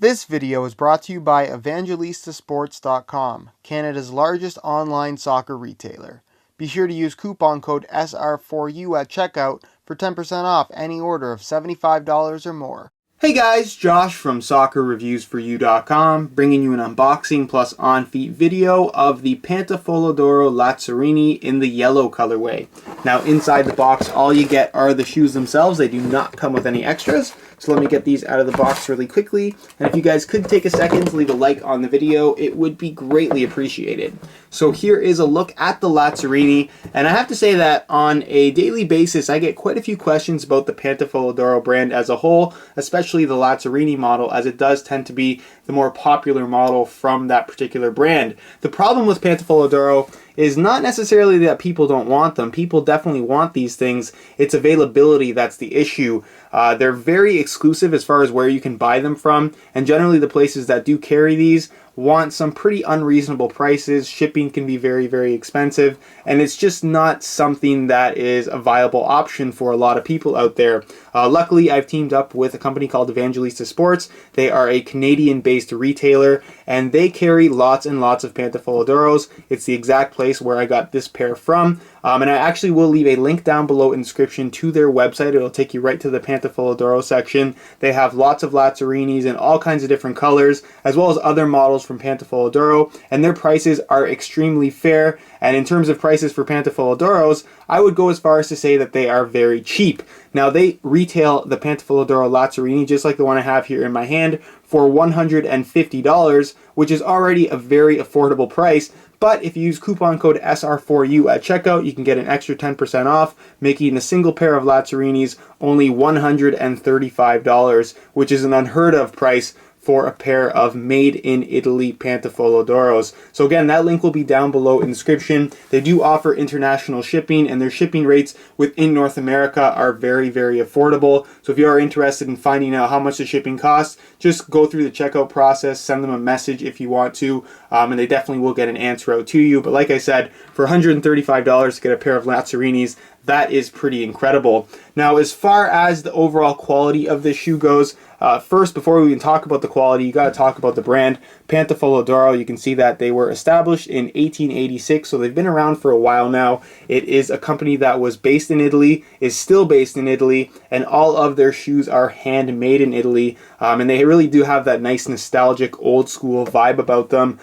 This video is brought to you by EvangelistaSports.com, Canada's largest online soccer retailer. Be sure to use coupon code SR4U at checkout for 10% off any order of $75 or more. Hey guys, Josh from SoccerReviewsForYou.com, bringing you an unboxing plus on-feet video of the Pantofola Lazzarini in the yellow colorway. Now inside the box, all you get are the shoes themselves. They do not come with any extras. So let me get these out of the box really quickly. And if you guys could take a second to leave a like on the video, it would be greatly appreciated. So here is a look at the Lazzarini. And I have to say that on a daily basis, I get quite a few questions about the Pantofola brand as a whole, especially the Lazzarini model, as it does tend to be the more popular model from that particular brand. The problem with Pantofola is not necessarily that people don't want them. People definitely want these things. It's availability that's the issue. They're very exclusive as far as where you can buy them from, and generally the places that do carry these want some pretty unreasonable prices. Shipping can be very, very expensive, and it's just not something that is a viable option for a lot of people out there. Luckily, I've teamed up with a company called Evangelista Sports. They are a Canadian-based retailer, and they carry lots and lots of Pantofola. It's the exact place where I got this pair from. And I actually will leave a link down below in the description to their website. It'll take you right to the Pantofola section. They have lots of Lazzarinis in all kinds of different colors, as well as other models from Pantofola, and their prices are extremely fair. And in terms of prices for Pantofola, I would go as far as to say that they are very cheap. Now, they retail the Pantofola Lazzarini, just like the one I have here in my hand, for $150, which is already a very affordable price. But if you use coupon code SR4U at checkout, you can get an extra 10% off, making a single pair of Lazzarinis only $135, which is an unheard of price for a pair of made-in-Italy Pantofola. So again, that link will be down below in the description. They do offer international shipping, and their shipping rates within North America are very, very affordable. So if you are interested in finding out how much the shipping costs, just go through the checkout process, send them a message if you want to, and they definitely will get an answer out to you. But like I said, for $135 to get a pair of Lazzarinis, that is pretty incredible. Now, as far as the overall quality of this shoe goes, first, before we even talk about the quality, you got to talk about the brand. Pantofola, you can see that they were established in 1886, so they've been around for a while now. It is a company that was based in Italy, is still based in Italy, and all of their shoes are handmade in Italy, and they really do have that nice nostalgic old school vibe about them,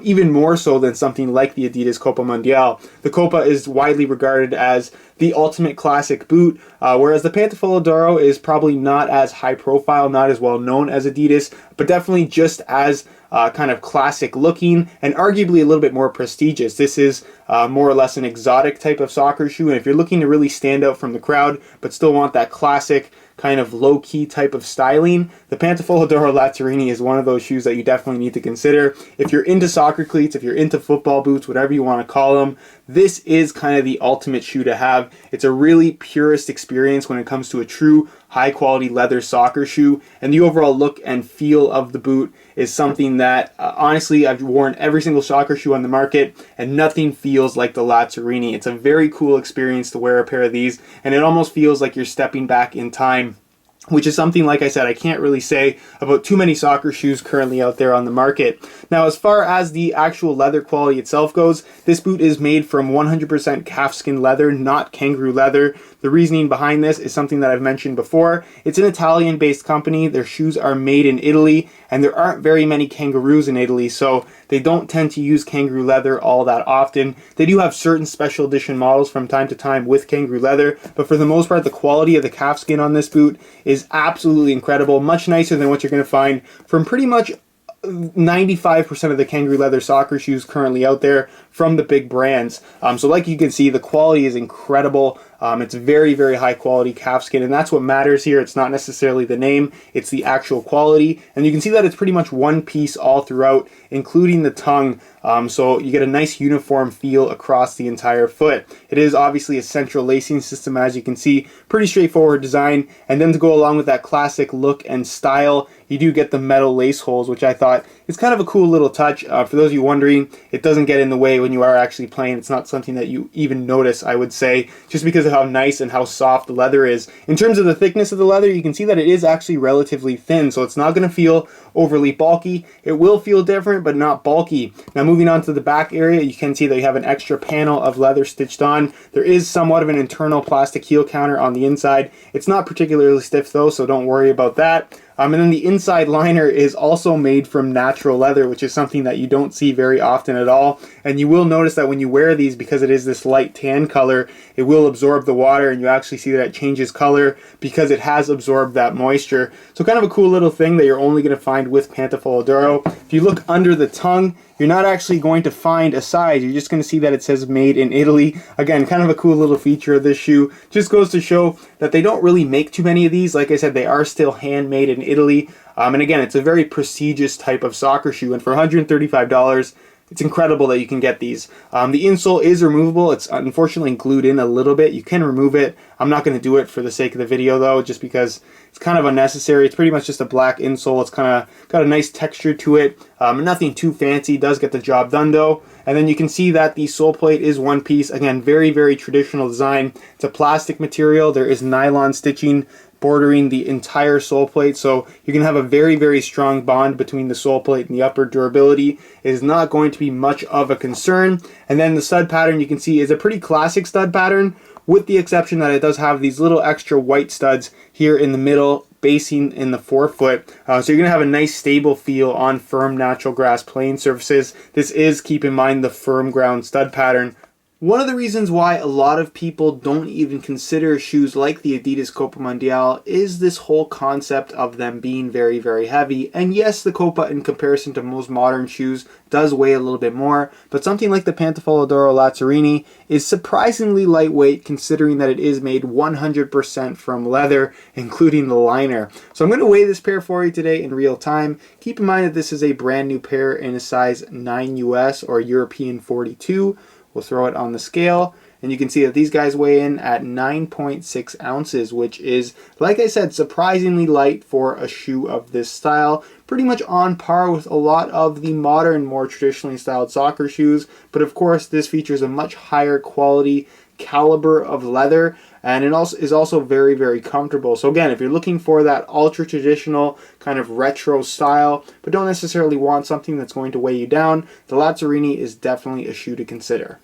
even more so than something like the Adidas Copa Mundial. The Copa is widely regarded as the ultimate classic boot, whereas the Pantofola is probably not as high profile, not as well known as Adidas, but definitely just as kind of classic looking and arguably a little bit more prestigious. This is more or less an exotic type of soccer shoe, and if you're looking to really stand out from the crowd but still want that classic kind of low-key type of styling, the Pantofola Lazzarini is one of those shoes that you definitely need to consider. If you're into soccer cleats, if you're into football boots, whatever you want to call them, this is kind of the ultimate shoe to have. It's a really purist experience when it comes to a true high-quality leather soccer shoe, and the overall look and feel of the boot is something that, honestly, I've worn every single soccer shoe on the market, and nothing feels like the Lazzarini. It's a very cool experience to wear a pair of these, and it almost feels like you're stepping back in time, which is something, like I said, I can't really say about too many soccer shoes currently out there on the market. Now, as far as the actual leather quality itself goes, this boot is made from 100% calfskin leather, not kangaroo leather. The reasoning behind this is something that I've mentioned before. It's an Italian-based company. Their shoes are made in Italy, and there aren't very many kangaroos in Italy, so they don't tend to use kangaroo leather all that often. They do have certain special edition models from time to time with kangaroo leather, but for the most part, the quality of the calfskin on this boot is absolutely incredible, much nicer than what you're going to find from pretty much 95% of the kangaroo leather soccer shoes currently out there from the big brands. So like you can see, the quality is incredible. It's very, very high quality calfskin, and that's what matters here. It's not necessarily the name, it's the actual quality. And you can see that it's pretty much one piece all throughout, including the tongue. So you get a nice uniform feel across the entire foot. It is obviously a central lacing system, as you can see. Pretty straightforward design. And then to go along with that classic look and style, you do get the metal lace holes, which I thought is kind of a cool little touch. For those of you wondering, it doesn't get in the way when you are actually playing. It's not something that you even notice, I would say, just because of how nice and how soft the leather is. In terms of the thickness of the leather, you can see that it is actually relatively thin, so it's not going to feel overly bulky. It will feel different, but not bulky. Now moving on to the back area, you can see that you have an extra panel of leather stitched on. There is somewhat of an internal plastic heel counter on the inside. It's not particularly stiff though, so don't worry about that. And then the inside liner is also made from natural leather, which is something that you don't see very often at all. And you will notice that when you wear these, because it is this light tan color, it will absorb the water, and you actually see that it changes color because it has absorbed that moisture. So kind of a cool little thing that you're only going to find with Pantofola d'Oro. If you look under the tongue, you're not actually going to find a size. You're just going to see that it says made in Italy. Again, kind of a cool little feature of this shoe. Just goes to show that they don't really make too many of these. Like I said, they are still handmade in Italy. And again, it's a very prestigious type of soccer shoe. And for $135, it's incredible that you can get these. The insole is removable. It's unfortunately glued in a little bit. You can remove it. I'm not going to do it for the sake of the video though, just because it's kind of unnecessary. It's pretty much just a black insole. It's kind of got a nice texture to it. Nothing too fancy. Does get the job done though. And then you can see that the Soleplate is one piece. Again, very, very traditional design. It's a plastic material. There is nylon stitching bordering the entire Soleplate, so you can have a very, very strong bond between the Soleplate and the upper. Durability is not going to be much of a concern. And then the stud pattern, you can see, is a pretty classic stud pattern, with the exception that it does have these little extra white studs here in the middle, basing in the forefoot. So you're going to have a nice stable feel on firm natural grass playing surfaces. This is, keep in mind, the firm ground stud pattern. One of the reasons why a lot of people don't even consider shoes like the Adidas Copa Mundial is this whole concept of them being very, very heavy. And yes, the Copa, in comparison to most modern shoes, does weigh a little bit more, but something like the Pantofola d'Oro Lazzarini is surprisingly lightweight, considering that it is made 100% from leather, including the liner. So I'm going to weigh this pair for you today in real time. Keep in mind that this is a brand new pair in a size 9 US or European 42. We'll throw it on the scale, and you can see that these guys weigh in at 9.6 ounces, which is, like I said, surprisingly light for a shoe of this style. Pretty much on par with a lot of the modern, more traditionally styled soccer shoes, but of course this features a much higher quality caliber of leather, and it also is also very, very comfortable. So again, if you're looking for that ultra traditional kind of retro style, but don't necessarily want something that's going to weigh you down, the Lazzarini is definitely a shoe to consider.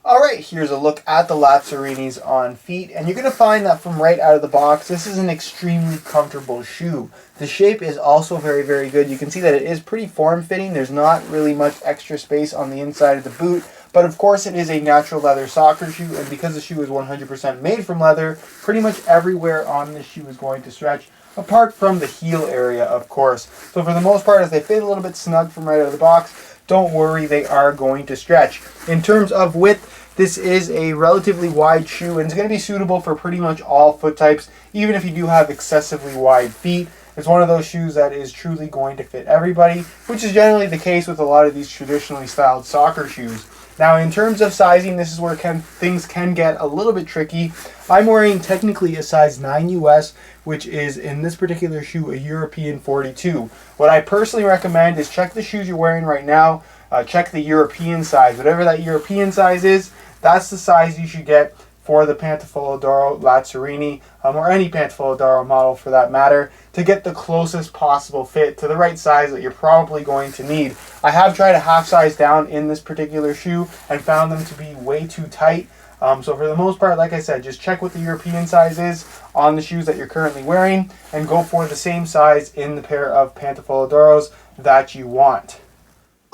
Alright, here's a look at the Lazzarinis on feet, and you're going to find that from right out of the box, this is an extremely comfortable shoe. The shape is also very, very good. You can see that it is pretty form-fitting. There's not really much extra space on the inside of the boot, but of course it is a natural leather soccer shoe, and because the shoe is 100% made from leather, pretty much everywhere on this shoe is going to stretch, apart from the heel area, of course. So for the most part, as they fit a little bit snug from right out of the box, don't worry, they are going to stretch. In terms of width, this is a relatively wide shoe, and it's going to be suitable for pretty much all foot types, even if you do have excessively wide feet. It's one of those shoes that is truly going to fit everybody, which is generally the case with a lot of these traditionally styled soccer shoes. Now, in terms of sizing, this is where things can get a little bit tricky. I'm wearing technically a size 9 US, which is, in this particular shoe, a European 42. What I personally recommend is check the shoes you're wearing right now, check the European size. Whatever that European size is, that's the size you should get for the Pantofola d'Oro Lazzarini, or any Pantofola d'Oro model for that matter, to get the closest possible fit to the right size that you're probably going to need. I have tried a half size down in this particular shoe and found them to be way too tight. So for the most part, like I said, just check what the European size is on the shoes that you're currently wearing and go for the same size in the pair of Pantofola d'Oros that you want.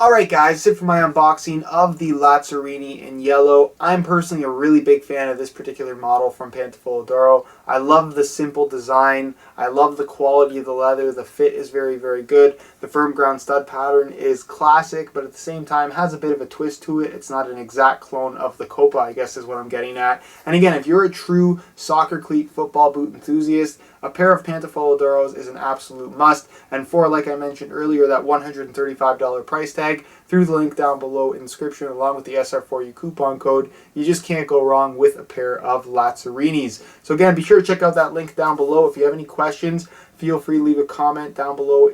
Alright guys, that's it for my unboxing of the Lazzarini in yellow. I'm personally a really big fan of this particular model from Pantofola d'Oro. I love the simple design. I love the quality of the leather. The fit is very, very good. The firm ground stud pattern is classic, but at the same time has a bit of a twist to it. It's not an exact clone of the Copa, I guess is what I'm getting at. And again, if you're a true soccer cleat football boot enthusiast, a pair of Pantofola d'Oros is an absolute must. And for, like I mentioned earlier, that $135 price tag, through the link down below in the description along with the SR4U coupon code, you just can't go wrong with a pair of Lazzarinis. So again, be sure to check out that link down below if you have any questions questions, feel free to leave a comment down below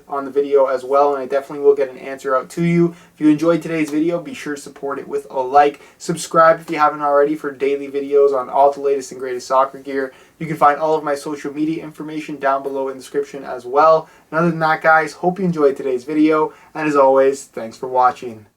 on the video as well, and I definitely will get an answer out to you. If you enjoyed today's video, be sure to support it with a like. Subscribe if you haven't already for daily videos on all the latest and greatest soccer gear. You can find all of my social media information down below in the description as well. And other than that, guys, hope you enjoyed today's video, and as always, thanks for watching.